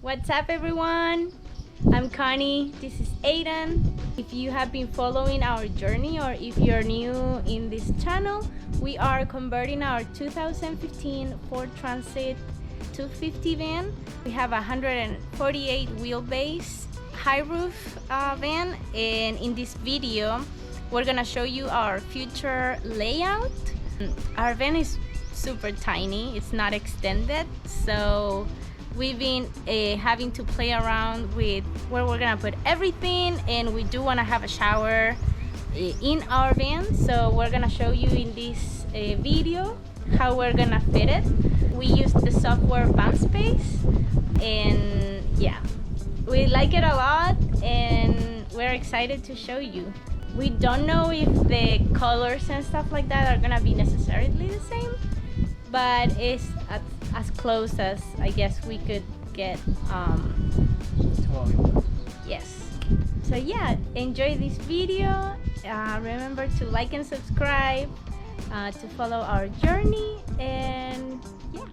What's up, everyone? I'm Connie. This is Aiden. If you have been following our journey or if you're new in this channel, we are converting our 2015 Ford Transit 250 van. We have a 148 wheelbase high roof van, and in this video we're gonna show you our future layout. Our van is super tiny, it's not extended, so we've been having to play around with where we're gonna put everything, and we do want to have a shower in our van, so we're gonna show you in this video how we're gonna fit it. We use the software VanSpace, and yeah, we like it a lot and we're excited to show you. We don't know if the colors and stuff like that are gonna be necessarily the same, but it's as close as I guess we could get. Yes. So yeah, enjoy this video. Remember to like and subscribe to follow our journey, and yeah.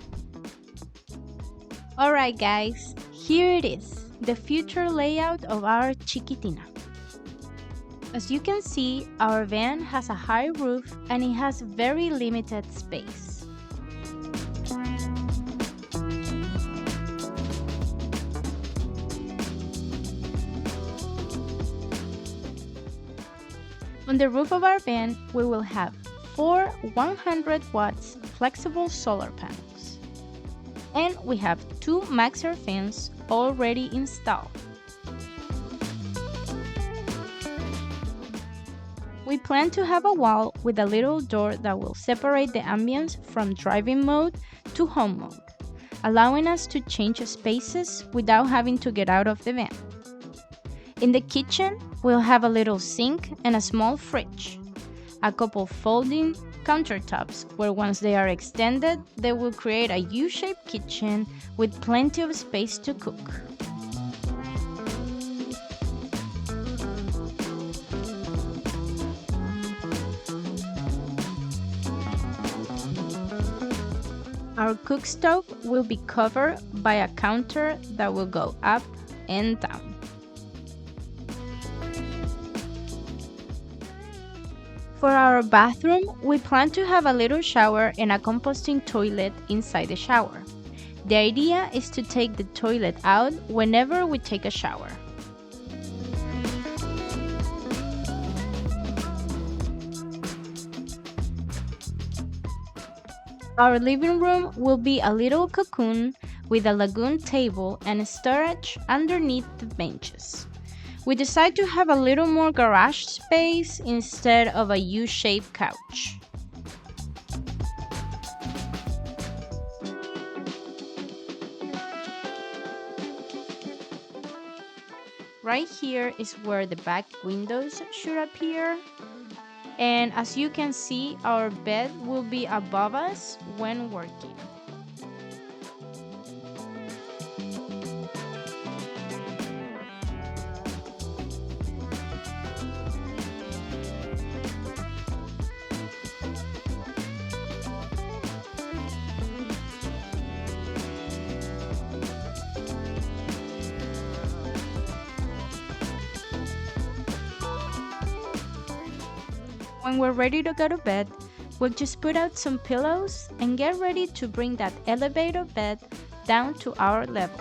Alright guys, here it is, the future layout of our Chiquitina. As you can see, our van has a high roof and it has very limited space. On the roof of our van, we will have 4 100 watts flexible solar panels. And we have 2 Maxxair fans already installed. We plan to have a wall with a little door that will separate the ambience from driving mode to home mode, allowing us to change spaces without having to get out of the van. In the kitchen, we'll have a little sink and a small fridge, a couple folding countertops where once they are extended, they will create a U-shaped kitchen with plenty of space to cook. Our cook stove will be covered by a counter that will go up and down. For our bathroom, we plan to have a little shower and a composting toilet inside the shower. The idea is to take the toilet out whenever we take a shower. Our living room will be a little cocoon with a lagoon table and storage underneath the benches. We decided to have a little more garage space instead of a U-shaped couch. Right here is where the back windows should appear. And as you can see, our bed will be above us when working. When we're ready to go to bed, we'll just put out some pillows and get ready to bring that elevator bed down to our level.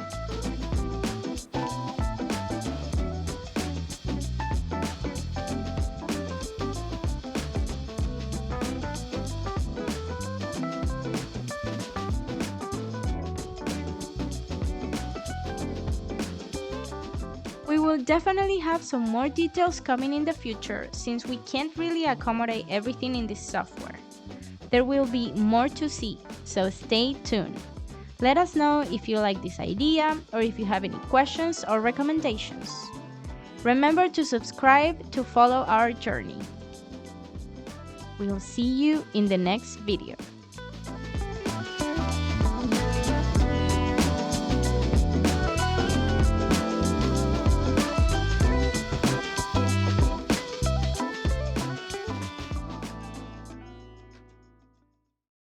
We will definitely have some more details coming in the future, since we can't really accommodate everything in this software. There will be more to see, so stay tuned. Let us know if you like this idea or if you have any questions or recommendations. Remember to subscribe to follow our journey. We'll see you in the next video.